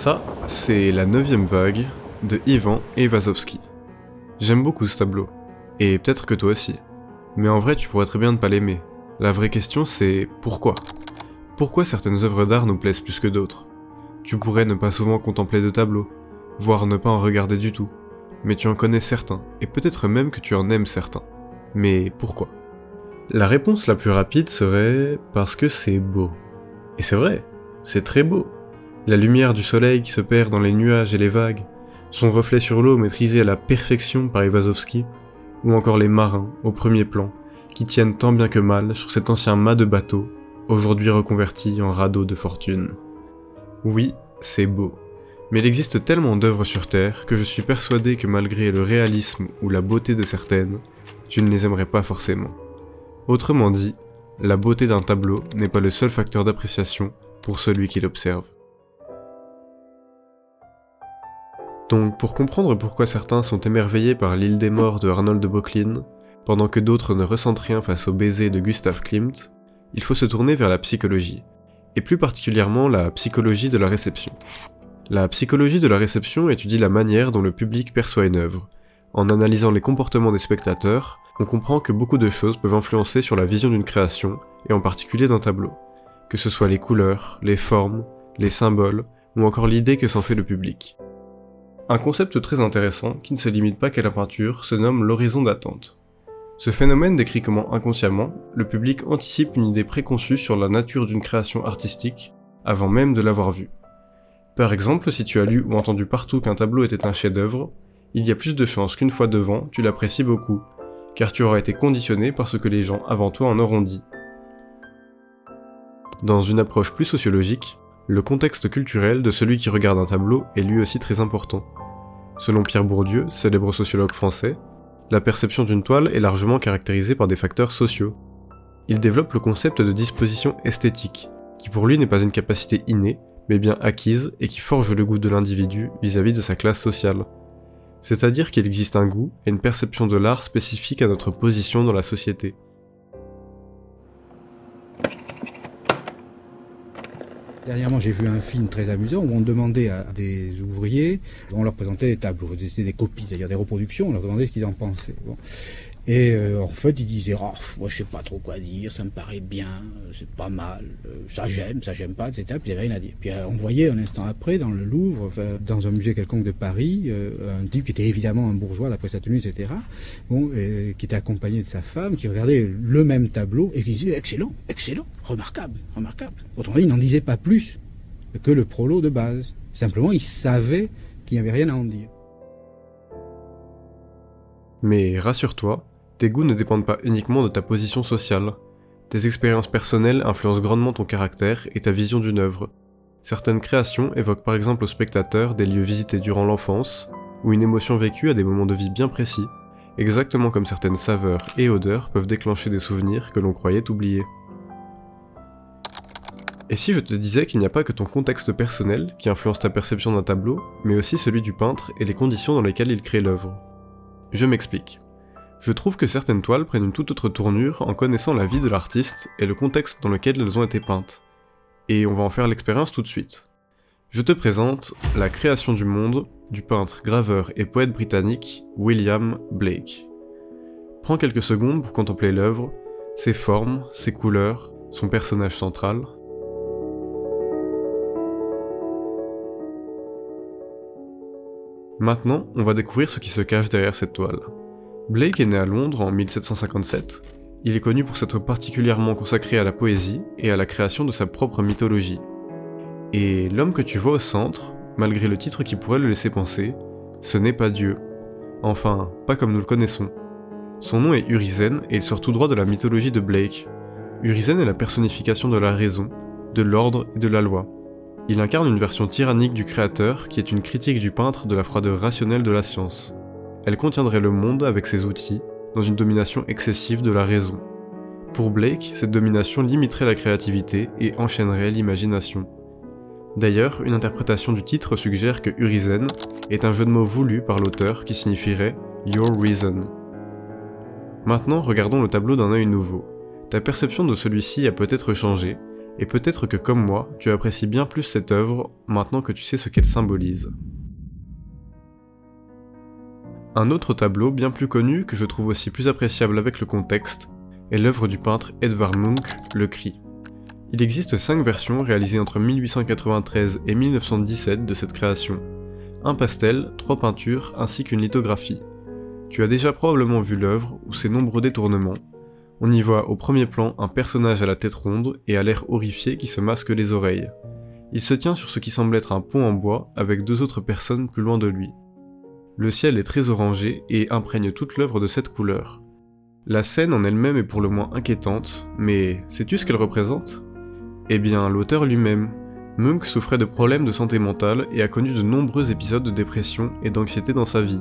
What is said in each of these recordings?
Ça, c'est la 9e vague de Ivan Eyvazovsky. J'aime beaucoup ce tableau, et peut-être que toi aussi. Mais en vrai, tu pourrais très bien ne pas l'aimer. La vraie question, c'est pourquoi ? Pourquoi certaines œuvres d'art nous plaisent plus que d'autres ? Tu pourrais ne pas souvent contempler de tableaux, voire ne pas en regarder du tout. Mais tu en connais certains, et peut-être même que tu en aimes certains. Mais pourquoi ? La réponse la plus rapide serait parce que c'est beau. Et c'est vrai, c'est très beau. La lumière du soleil qui se perd dans les nuages et les vagues, son reflet sur l'eau maîtrisé à la perfection par Eyvazovsky, ou encore les marins, au premier plan, qui tiennent tant bien que mal sur cet ancien mât de bateau, aujourd'hui reconverti en radeau de fortune. Oui, c'est beau. Mais il existe tellement d'œuvres sur Terre que je suis persuadé que malgré le réalisme ou la beauté de certaines, tu ne les aimerais pas forcément. Autrement dit, la beauté d'un tableau n'est pas le seul facteur d'appréciation pour celui qui l'observe. Donc pour comprendre pourquoi certains sont émerveillés par l'île des morts de Arnold de Böcklin, pendant que d'autres ne ressentent rien face au baiser de Gustav Klimt, il faut se tourner vers la psychologie, et plus particulièrement la psychologie de la réception. La psychologie de la réception étudie la manière dont le public perçoit une œuvre. En analysant les comportements des spectateurs, on comprend que beaucoup de choses peuvent influencer sur la vision d'une création, et en particulier d'un tableau, que ce soit les couleurs, les formes, les symboles, ou encore l'idée que s'en fait le public. Un concept très intéressant, qui ne se limite pas qu'à la peinture, se nomme l'horizon d'attente. Ce phénomène décrit comment inconsciemment, le public anticipe une idée préconçue sur la nature d'une création artistique, avant même de l'avoir vue. Par exemple, si tu as lu ou entendu partout qu'un tableau était un chef-d'œuvre, il y a plus de chances qu'une fois devant, tu l'apprécies beaucoup, car tu auras été conditionné par ce que les gens avant toi en auront dit. Dans une approche plus sociologique, le contexte culturel de celui qui regarde un tableau est lui aussi très important. Selon Pierre Bourdieu, célèbre sociologue français, la perception d'une toile est largement caractérisée par des facteurs sociaux. Il développe le concept de disposition esthétique, qui pour lui n'est pas une capacité innée, mais bien acquise et qui forge le goût de l'individu vis-à-vis de sa classe sociale. C'est-à-dire qu'il existe un goût et une perception de l'art spécifique à notre position dans la société. Dernièrement, j'ai vu un film très amusant où on demandait à des ouvriers, on leur présentait des tableaux, c'était des copies, c'est-à-dire des reproductions, on leur demandait ce qu'ils en pensaient. Bon. Et en fait, ils disaient « Oh, moi je sais pas trop quoi dire, ça me paraît bien, c'est pas mal, ça j'aime pas, etc. » Puis il n'y avait rien à dire. Puis on voyait un instant après, dans le Louvre, dans un musée quelconque de Paris, un type qui était évidemment un bourgeois d'après sa tenue, etc., bon, qui était accompagné de sa femme, qui regardait le même tableau et qui disait « Excellent, excellent, remarquable, remarquable ». Autrement dit, il n'en disait pas plus que le prolo de base. Simplement, il savait qu'il n'y avait rien à en dire. Mais rassure-toi, tes goûts ne dépendent pas uniquement de ta position sociale. Tes expériences personnelles influencent grandement ton caractère et ta vision d'une œuvre. Certaines créations évoquent par exemple au spectateur des lieux visités durant l'enfance, ou une émotion vécue à des moments de vie bien précis, exactement comme certaines saveurs et odeurs peuvent déclencher des souvenirs que l'on croyait oubliés. Et si je te disais qu'il n'y a pas que ton contexte personnel qui influence ta perception d'un tableau, mais aussi celui du peintre et les conditions dans lesquelles il crée l'œuvre ? Je m'explique. Je trouve que certaines toiles prennent une toute autre tournure en connaissant la vie de l'artiste et le contexte dans lequel elles ont été peintes. Et on va en faire l'expérience tout de suite. Je te présente La création du monde du peintre, graveur et poète britannique William Blake. Prends quelques secondes pour contempler l'œuvre, ses formes, ses couleurs, son personnage central. Maintenant, on va découvrir ce qui se cache derrière cette toile. Blake est né à Londres en 1757. Il est connu pour s'être particulièrement consacré à la poésie et à la création de sa propre mythologie. Et l'homme que tu vois au centre, malgré le titre qui pourrait le laisser penser, ce n'est pas Dieu. Enfin, pas comme nous le connaissons. Son nom est Urizen et il sort tout droit de la mythologie de Blake. Urizen est la personnification de la raison, de l'ordre et de la loi. Il incarne une version tyrannique du créateur qui est une critique du peintre de la froideur rationnelle de la science. Elle contiendrait le monde avec ses outils, dans une domination excessive de la raison. Pour Blake, cette domination limiterait la créativité et enchaînerait l'imagination. D'ailleurs, une interprétation du titre suggère que Urizen est un jeu de mots voulu par l'auteur qui signifierait « Your Reason ». Maintenant, regardons le tableau d'un œil nouveau. Ta perception de celui-ci a peut-être changé, et peut-être que comme moi, tu apprécies bien plus cette œuvre maintenant que tu sais ce qu'elle symbolise. Un autre tableau bien plus connu, que je trouve aussi plus appréciable avec le contexte, est l'œuvre du peintre Edvard Munch, Le Cri. Il existe 5 versions réalisées entre 1893 et 1917 de cette création. Un pastel, 3 peintures ainsi qu'une lithographie. Tu as déjà probablement vu l'œuvre ou ses nombreux détournements. On y voit au premier plan un personnage à la tête ronde et à l'air horrifié qui se masque les oreilles. Il se tient sur ce qui semble être un pont en bois avec 2 autres personnes plus loin de lui. Le ciel est très orangé et imprègne toute l'œuvre de cette couleur. La scène en elle-même est pour le moins inquiétante, mais sais-tu ce qu'elle représente ? Eh bien, l'auteur lui-même. Munch souffrait de problèmes de santé mentale et a connu de nombreux épisodes de dépression et d'anxiété dans sa vie.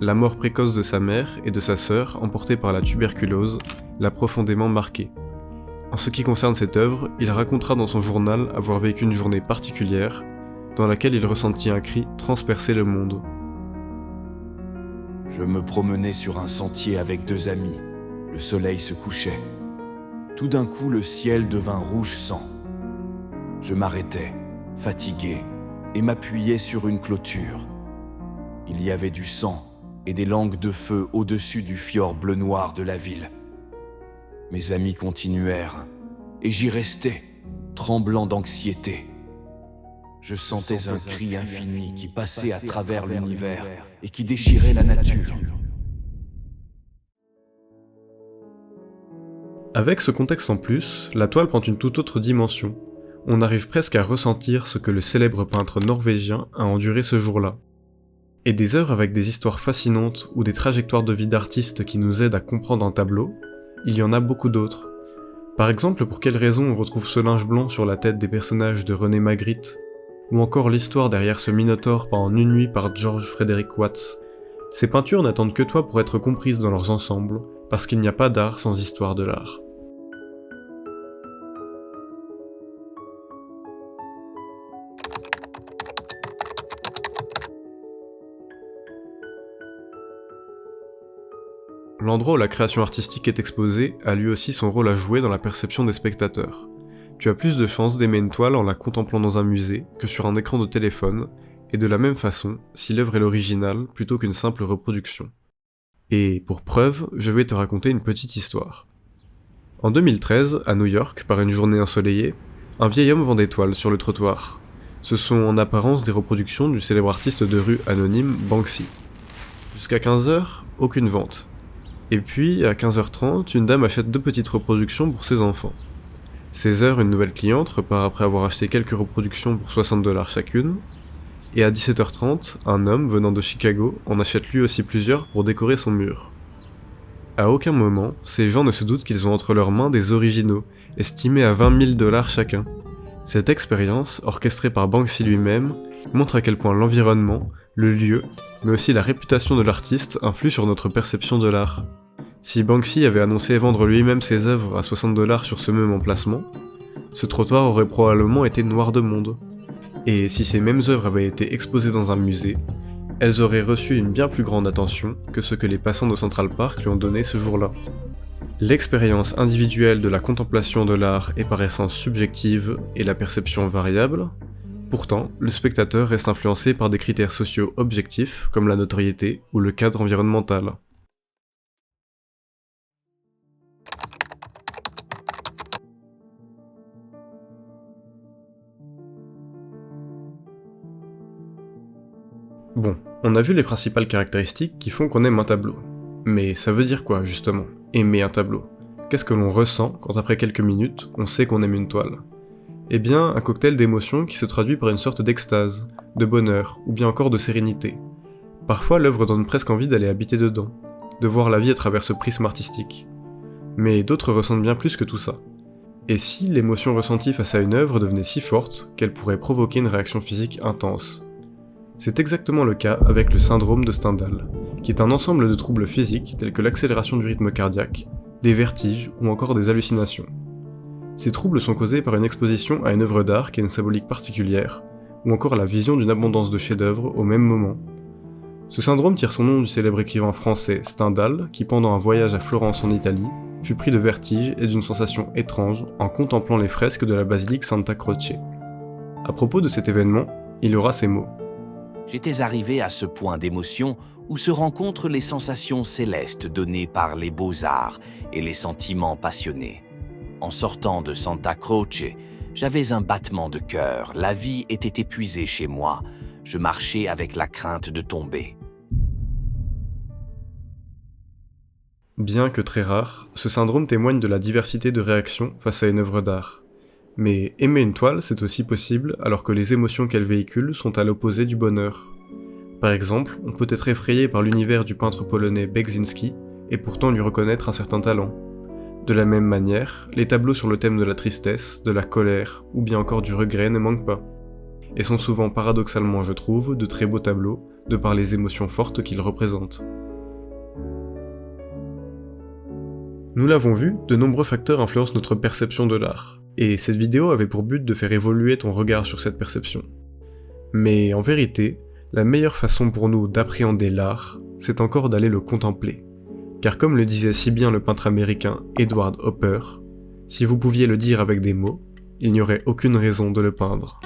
La mort précoce de sa mère et de sa sœur, emportée par la tuberculose, l'a profondément marqué. En ce qui concerne cette œuvre, il racontera dans son journal avoir vécu une journée particulière, dans laquelle il ressentit un cri transpercer le monde. Je me promenais sur un sentier avec 2 amis. Le soleil se couchait. Tout d'un coup, le ciel devint rouge sang. Je m'arrêtais, fatigué, et m'appuyais sur une clôture. Il y avait du sang et des langues de feu au-dessus du fjord bleu-noir de la ville. Mes amis continuèrent, et j'y restais, tremblant d'anxiété. Je sentais un cri infini qui passait à travers l'univers et qui déchirait la nature. Avec ce contexte en plus, la toile prend une toute autre dimension. On arrive presque à ressentir ce que le célèbre peintre norvégien a enduré ce jour-là. Et des œuvres avec des histoires fascinantes ou des trajectoires de vie d'artistes qui nous aident à comprendre un tableau, il y en a beaucoup d'autres. Par exemple, pour quelle raison on retrouve ce linge blanc sur la tête des personnages de René Magritte, ou encore l'histoire derrière ce Minotaure peint en une nuit par George Frederick Watts. Ces peintures n'attendent que toi pour être comprises dans leurs ensembles, parce qu'il n'y a pas d'art sans histoire de l'art. L'endroit où la création artistique est exposée a lui aussi son rôle à jouer dans la perception des spectateurs. Tu as plus de chances d'aimer une toile en la contemplant dans un musée que sur un écran de téléphone, et de la même façon si l'œuvre est l'original plutôt qu'une simple reproduction. Et pour preuve, je vais te raconter une petite histoire. En 2013, à New York, par une journée ensoleillée, un vieil homme vend des toiles sur le trottoir. Ce sont en apparence des reproductions du célèbre artiste de rue anonyme Banksy. Jusqu'à 15h, aucune vente. Et puis, à 15h30, une dame achète 2 petites reproductions pour ses enfants. 16h, une nouvelle cliente repart après avoir acheté quelques reproductions pour $60 chacune. Et à 17h30, un homme venant de Chicago en achète lui aussi plusieurs pour décorer son mur. À aucun moment, ces gens ne se doutent qu'ils ont entre leurs mains des originaux, estimés à $20 000 chacun. Cette expérience, orchestrée par Banksy lui-même, montre à quel point l'environnement, le lieu, mais aussi la réputation de l'artiste influent sur notre perception de l'art. Si Banksy avait annoncé vendre lui-même ses œuvres à $60 sur ce même emplacement, ce trottoir aurait probablement été noir de monde. Et si ces mêmes œuvres avaient été exposées dans un musée, elles auraient reçu une bien plus grande attention que ce que les passants de Central Park lui ont donné ce jour-là. L'expérience individuelle de la contemplation de l'art est par essence subjective et la perception variable. Pourtant, le spectateur reste influencé par des critères sociaux objectifs comme la notoriété ou le cadre environnemental. Bon, on a vu les principales caractéristiques qui font qu'on aime un tableau. Mais ça veut dire quoi, justement, aimer un tableau ? Qu'est-ce que l'on ressent quand après quelques minutes, on sait qu'on aime une toile ? Eh bien, un cocktail d'émotions qui se traduit par une sorte d'extase, de bonheur, ou bien encore de sérénité. Parfois, l'œuvre donne presque envie d'aller habiter dedans, de voir la vie à travers ce prisme artistique. Mais d'autres ressentent bien plus que tout ça. Et si l'émotion ressentie face à une œuvre devenait si forte qu'elle pourrait provoquer une réaction physique intense ? C'est exactement le cas avec le syndrome de Stendhal, qui est un ensemble de troubles physiques tels que l'accélération du rythme cardiaque, des vertiges ou encore des hallucinations. Ces troubles sont causés par une exposition à une œuvre d'art qui a une symbolique particulière, ou encore la vision d'une abondance de chefs-d'œuvre au même moment. Ce syndrome tire son nom du célèbre écrivain français Stendhal, qui pendant un voyage à Florence en Italie, fut pris de vertige et d'une sensation étrange en contemplant les fresques de la basilique Santa Croce. À propos de cet événement, il aura ces mots. J'étais arrivé à ce point d'émotion où se rencontrent les sensations célestes données par les beaux-arts et les sentiments passionnés. En sortant de Santa Croce, j'avais un battement de cœur, la vie était épuisée chez moi, je marchais avec la crainte de tomber. Bien que très rare, ce syndrome témoigne de la diversité de réactions face à une œuvre d'art. Mais aimer une toile, c'est aussi possible alors que les émotions qu'elle véhicule sont à l'opposé du bonheur. Par exemple, on peut être effrayé par l'univers du peintre polonais Beksinski et pourtant lui reconnaître un certain talent. De la même manière, les tableaux sur le thème de la tristesse, de la colère ou bien encore du regret ne manquent pas. Et sont souvent paradoxalement, je trouve, de très beaux tableaux, de par les émotions fortes qu'ils représentent. Nous l'avons vu, de nombreux facteurs influencent notre perception de l'art, et cette vidéo avait pour but de faire évoluer ton regard sur cette perception. Mais en vérité, la meilleure façon pour nous d'appréhender l'art, c'est encore d'aller le contempler. Car comme le disait si bien le peintre américain Edward Hopper, si vous pouviez le dire avec des mots, il n'y aurait aucune raison de le peindre.